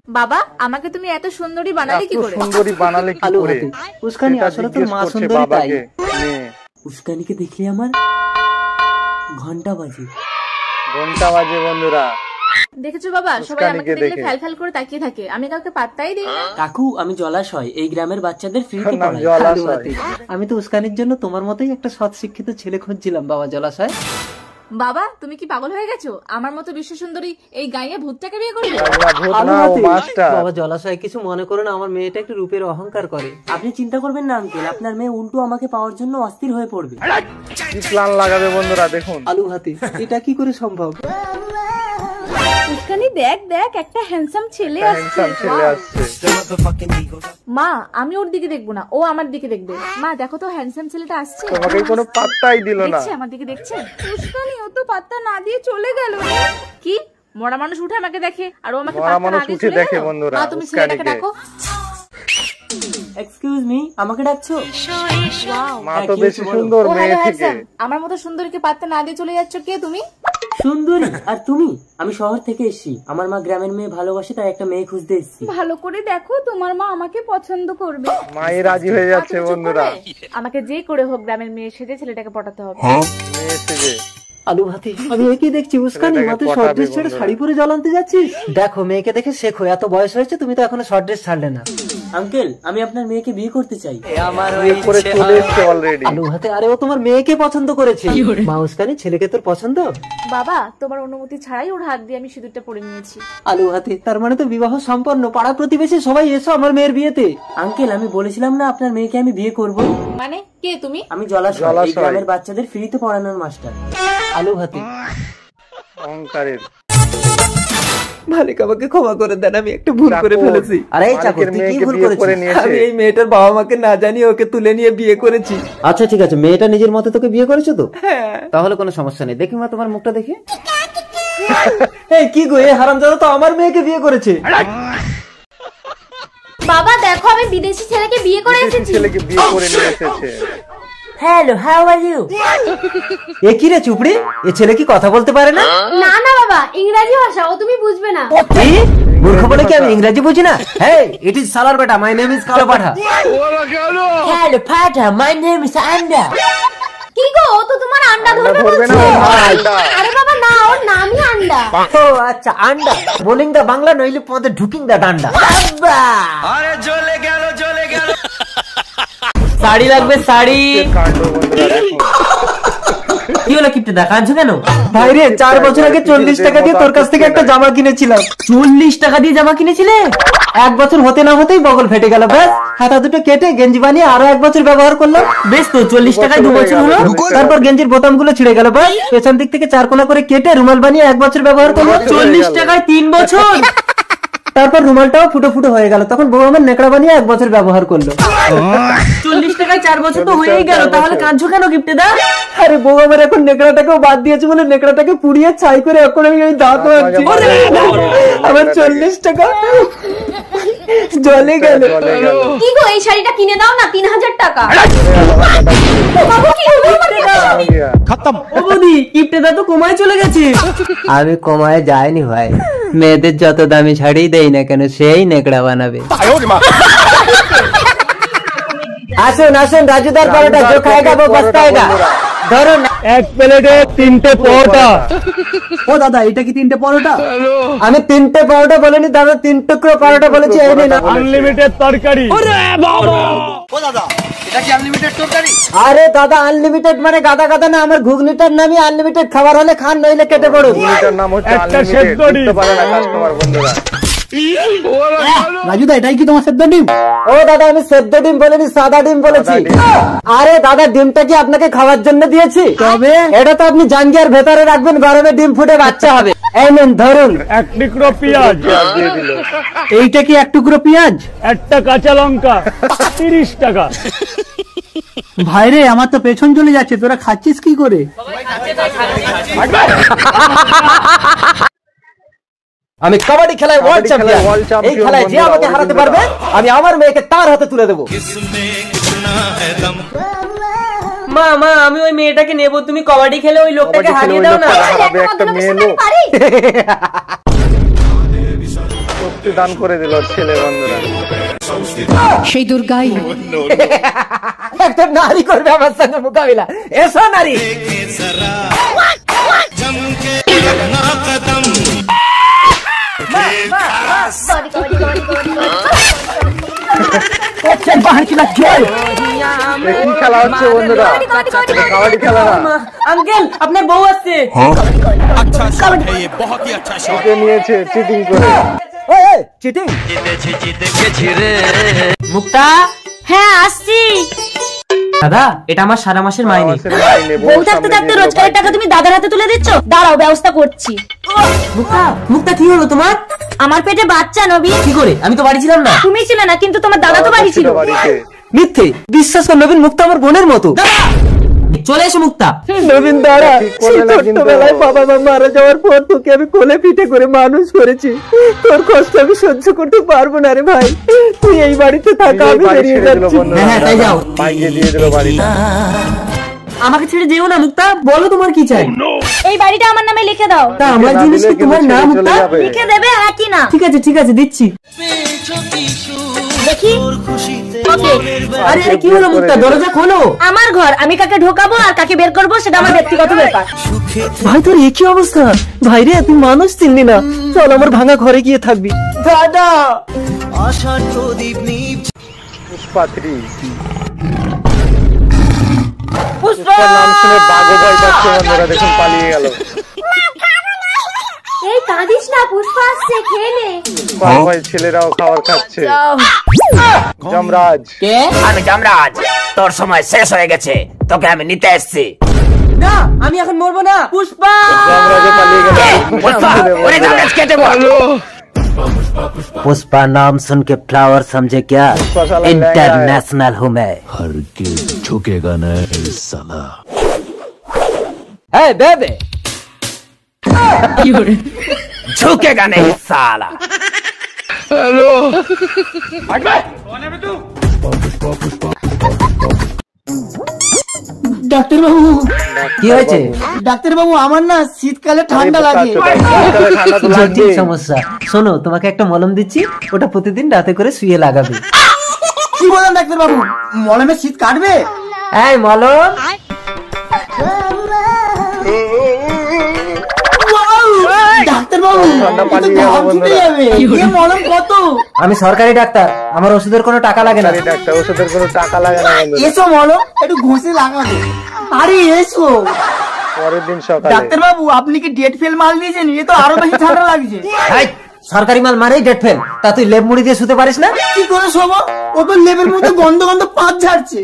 বাবা আমাকে তুমি এত সুন্দরী বানালে কি করে? সুন্দরী বানালে কি করে? উস্কানি আসলে তো মা সুন্দরী তাই। উস্কানিকে দেখলে আমার ঘন্টা বাজে বন্ধুরা। দেখেছো বাবা, সবাই আমাকে দেখলে ফ্যাল করে তাকিয়ে থাকে, আমি কাউকে পাত্তাই দেই না। কাকু আমি জলাশয়, এই গ্রামের বাচ্চাদের ফ্রিতে পড়াই। আমি তো উস্কানির জন্য তোমার মতোই একটা সৎ শিক্ষিত ছেলে খুঁজছিলাম বাবা জলাশয়। বাবা তুমি কি পাগল হয়ে গেছো? আমার মতো বিশ্ব সুন্দরী এই গায়ে ভূতটাকে বিয়ে করবে? বাবা জলাশয় কিছু মনে করো না, আমার মেয়েটা একটু রূপের অহংকার করে। আপনি চিন্তা করবেন না আঙ্কেল, আপনার মেয়ে উল্টো আমাকে পাওয়ার জন্য অস্থির হয়ে পড়বে। কি প্ল্যান লাগাবে বন্ধুরা দেখুন। আলু হাতে এটা কি করে সম্ভব? উস্কানি দেখ একটা হ্যান্ডসাম ছেলে আসছে। মা আমি ওর দিকে দেখবো না, ও আমার দিকে দেখবে। মা দেখো তো হ্যান্ডসাম ছেলেটা আসছে। তোমাকে কোনো পাত্তাই দিল না। দেখছে আমার দিকে দেখছে। উস্কানি ও তো পাত্তা না দিয়ে চলে গেল। কি মরা মানুষ উঠে আমাকে দেখে আর ও আমাকে পাত্তা না দিয়ে চলে গেল? বন্ধুরা মা তুমি ছেলেটাকে ডাকো। এক্সকিউজ মি, আমাকে ডাকছো? মা তো বেশি সুন্দর মেয়ে থেকে। আমার মতো সুন্দরীকে পাত্তা না দিয়ে চলে যাচ্ছ কে তুমি? সুন্দরী আর তুমি? আমি শহর থেকে এসেছি, আমার মা গ্রামের মেয়ে ভালোবাসে তাই একটা মেয়ে খুঁজতে এসেছি। ভালো করে দেখো তোমার মা আমাকে পছন্দ করবে। মাই রাজি হয়ে যাচ্ছে বন্ধুরা। আমাকে যে করে হোক গ্রামের মেয়ে সেজে ছেলেটাকে পটাতে হবে। মেয়ে সেজে। আলু ভাতি আমি একই দেখছি উস্কানি মাত্র শর্ট ড্রেস ছেড়ে শাড়ি পরে জ্বলতে যাচ্ছিস। দেখো মেয়েকে দেখে শেখো, এত বয়স হয়েছে তুমি তো এখনো শর্ট ড্রেস ছাড়লে না। আঙ্কেল আমি আপনার মেয়েকে বিয়ে করতে চাই। আমার বিয়ে করে চলে এসেছে অলরেডি। আলু ভাতে আরে ও তোমার মেয়েকে পছন্দ করেছে। মা উস্কানি ছেলেকে তোর পছন্দ? বাবা তোমার অনুমতি ছাড়াই ওর হাত দিয়ে আমি সিঁদুরটা পরে নিয়েছি। আলু ভাতে তার মানে তো বিবাহ সম্পন্ন, পাড়া প্রতিবেশী সবাই এসো আমার মেয়ের বিয়েতে। আঙ্কেল আমি বলেছিলাম না আপনার মেয়েকে আমি বিয়ে করব। মানে কে তুমি? আমি জলাশয়, এই গ্রামের বাচ্চাদের ফ্রিতে পড়ানোর মাস্টার। আলু ভাতে অহংকারের মালিক আমাকে ক্ষমা করে দেন, আমি একটা ভুল করে ফেলেছি। আরে এই চাকর তুই কি ভুল করেছিস? আমি এই মেয়েটার বাবা মাকে না জানিয়ে ওকে তুলে নিয়ে বিয়ে করেছি। আচ্ছা ঠিক আছে, মেয়েটা নিজের মতে তোকে বিয়ে করেছে তো? হ্যাঁ। তাহলে কোনো সমস্যা নেই। দেখি মা তোমার মুখটা দেখি। এই কি গো, এই হারামজাদা তো আমার মেয়েকে বিয়ে করেছে। বাবা দেখো আমি বিদেশি ছেলেকে বিয়ে করে এসেছি। ছেলেকে বিয়ে করে নিয়ে এসেছে। Hello how are you? এ কি রে চুপড়ি, এ ছেলে কি কথা বলতে পারে না? না না বাবা ইংরেজি ভাষা, ও তুমি বুঝবে না। কি মূর্খ বলে কি আমি ইংরেজি বুঝি না? হেই ইট ইজ সালার বেটা, মাই নেম ইজ কালো পাঠা। হ্যালো পাঠা, মাই নেম ইজ আন্ডা। কি গো, ও তো তোমার আন্ডা ধরবে না। আরে বাবা না, ওর নামই আন্ডা। ও আচ্ছা আন্ডা, বোলিং দা বাংলা নইলে পদে ঢুকিং দা ডান্ডা। আরে জ্বলে গেল শাড়ি লাগবে শাড়ি। কি হলো কিপটে দা, কাঁদছো কেন? ভাই রে 4 বছর আগে 40 টাকা দিয়ে তোর কাছ থেকে একটা জামা কিনেছিলাম। 40 টাকা দিয়ে জামা কিনেছিলে? 1 বছর হতে না হতেই বগল ফেটে গেল। ব্যাস হাতা দুটো কেটে গেঞ্জি বানিয়ে আরো 1 বছর ব্যবহার করলাম। বেশ তো 40 টাকায় 2 বছর হলো। তারপর গেঞ্জির বোতাম গুলো ছিঁড়ে গেল। ব্যাস পেছন দিক থেকে 4 কোনা করে কেটে রুমাল বানিয়ে 1 বছর ব্যবহার করলাম। 40 টাকায় 3 বছর। তারপর রুমালটাও ফুটো ফুটো হয়ে গেল, তখন বউ আমার নেকড়া বানিয়ে 1 বছর ব্যবহার করলো। 40 টাকায় 4 বছর তো হয়েই গেল, তাহলে কাঁদছো কেন কিপটে দা? আরে বউ আমার এখন নেকড়াটাকেও বাদ দিয়েছে বলে নেকড়াটাকে পুড়িয়ে ছাই করে এখন আমি ওই দাঁত মারছি। আমার 40 টাকা জলে গেল। কি গো এই শাড়িটা কিনে দাও না, 3000 টাকা। খতম। ও বৌদি কিপটে দা তো কমায় চলে গেছে। আমি কমায় যাইনি ভাই, মেয়েদের যত দামি শাড়ি দেই না কেন সেই নেকড়া বানাবে। আসুন আসুন রাজুদার পরোটা, जो खाएगा वो पछताएगा। ধরুন 1 প্লেটে 3টে পরোটা। ও দাদা এটা কি 3টে পরোটা? আমি 3টে পরোটা বলিনি দাদা, 3 টুকরো পরোটা বলেছি। এই নিন আনলিমিটেড তরকারি। ওরে বাবা, ও দাদা এটা কি আনলিমিটেড তরকারি? আরে দাদা আনলিমিটেড মানে গাদা গাদা না, আমার ঘুগনিটার নামই আনলিমিটেড। খাবার হলে খান, নইলে কেটে পড়ুন। ঘুগনিটার নাম হচ্ছে আনলিমিটেড, বুঝতে পারে না কাস্টমার বন্ধুরা। রাজুদা এটাই কি তোমার সেদ্ধ ডিম? ও দাদা আমি সেদ্ধ ডিম বলিনি, সাদা ডিম বলেছি। আরে দাদা ডিমটা কি আপনাকে খাওয়ার জন্য দিয়েছি? তবে এটা তো আপনি জাঙ্গিয়ার ভেতরে রাখবেন, গরমে ডিম ফুটে বাচ্চা হবে। এই নেন ধরুন 1 টুকরো পেঁয়াজ দিয়ে দিল। এইটা কি 1 টুকরো পেঁয়াজ? একটা কাঁচা লঙ্কা 30 টাকা। ভাইরে আমার তো পেছন চলে যাচ্ছে, তোরা খাচ্ছিস কি করে? আমি কাবাডি খেলায় ওয়ার্ল্ড চ্যাম্পিয়ন। এই খেলায় যে আমাকে হারাতে পারবে আমি আমার মেয়েকে তার হাতে তুলে দেবো। মা মা আমি ওই মেয়েটাকে নেবো, তুমি কবাডি খেলে ওই লোকটাকে হারিয়ে দাও না। একটা মেয়ে লোক মুক্তি দান করে দিল ছেলে বন্ধুরা। সেই দুর্গাই একটা নারী করবে আমার সঙ্গে মোকাবিলা। এসো নারী। কি খেলা হচ্ছে বন্ধুরা? কাবাডি খেলা না, আঙ্কেল আপনার বউ আসছে। ওকে নিয়েছে চিটিং করে। চিটিং মুক্তা। হ্যাঁ আসছি। দাদা এটা আমার সারা মাসের মাইনে। বউ থাকতে থাকতে রোজগারের টাকা তুমি দাদার হাতে তুলে দিচ্ছ? দাঁড়াও ব্যবস্থা করছি। মুক্তা মুক্তা কি হলো তোমার? আমার পেটে বাচ্চা নবীন। কি করে? আমি তো বাড়ি ছিলাম না। তুমি ছিলে না, কিন্তু তোমার দাদা তো বাড়ি ছিল। মিথ্যে। বিশ্বাস কর নবীন, মুক্তা আমার বোনের মতো। চলে এসো মুক্তা। নবীন দাঁড়া, ছোটবেলায় বাবা মা মারা যাওয়ার পর তোকে আমি কোলে পিঠে করে মানুষ করেছি। তোর কষ্ট আমি সহ্য করতে পারবো না রে ভাই। তুই এই বাড়িতে থাক, আমি বেরিয়ে যাচ্ছি। হ্যাঁ তাই যাও। বাইকে দিয়ে দিল বাড়িটা। আমাকে ছেড়ে যেও না মুক্তা, বলো তোমার কি চাই। এই বাড়িটা আমার নামে লিখে দাও। তা আমার জিনিস কি তোমার না মুক্তা? লিখে দেবে হ্যাঁ কি না? ঠিক আছে দিচ্ছি। দেখি। আরে আরে কি হলো মুক্তা, দরজা খোলো। আমার ঘর, আমি কাকে ঢোকাবো আর কাকে বের করবো সেটা আমার ব্যক্তিগত ব্যাপার। ভাই তোর একই অবস্থা। ভাই রে তুই মানুষ চিনলি না, চল আমার ভাঙা ঘরে গিয়ে থাকবি। দাদা পুষ্পা 3 পুষ্পার নাম শুনে বাঘও ভয় পাচ্ছে বন্ধুরা। দেখুন পালিয়ে গেল। এই কাঁদিস না, পুষ্পা আসছে, খেয়ে নে। পুষ্পার ভয় ছেলেরাও খাবার খাচ্ছে। যমরাজ। আমি যমরাজ, তোর সময় শেষ হয়ে গেছে, তোকে আমি নিতে এসেছি। না আমি এখন মরবো না। পুষ্পা যমরাজও পালিয়ে গেল। ওরে যমরাজ কেটে বল। पुष्पा नाम सुन के फ्लावर समझे क्या? इंटरनेशनल हूँ मैं। झुकेगा नहीं साला। এই বেবে झुकेगा नहीं साला। ডাক্তার বাবু কি হয়েছে? ডাক্তার বাবু আমার না শীতকালে ঠান্ডা লাগে। জটিল সমস্যা। শোনো তোমাকে একটা মলম দিচ্ছি, ওটা প্রতিদিন রাতে করে শুয়ে লাগাবে। কি বলেন ডাক্তার বাবু, মলমে শীত কাটবে? এই মলম। ডাক্তার বাবু মলম কত? আমি সরকারি ডাক্তার, আমার ওষুধের কোনো টাকা লাগে না। ডাক্তার ওষুধের কোনো টাকা লাগে না বন্ধুরা। এসো মলম একটু ঘষে লাগাবে। আরে এসো। পরের দিন সকালে। ডাক্তার বাবু আপনি কি ডেট ফেল মাল দিয়েছেন? এ তো আরো বেশি ঠান্ডা লাগছে। সরকারি মাল মারেই ডেট ফেল। তা তুই লেপ মুড়ি দিয়ে শুতে পারিস না? কি করে শোবো? ও তো লেপের মধ্যে গন্ধ গন্ধ পাঁচ ঝাড়ছে।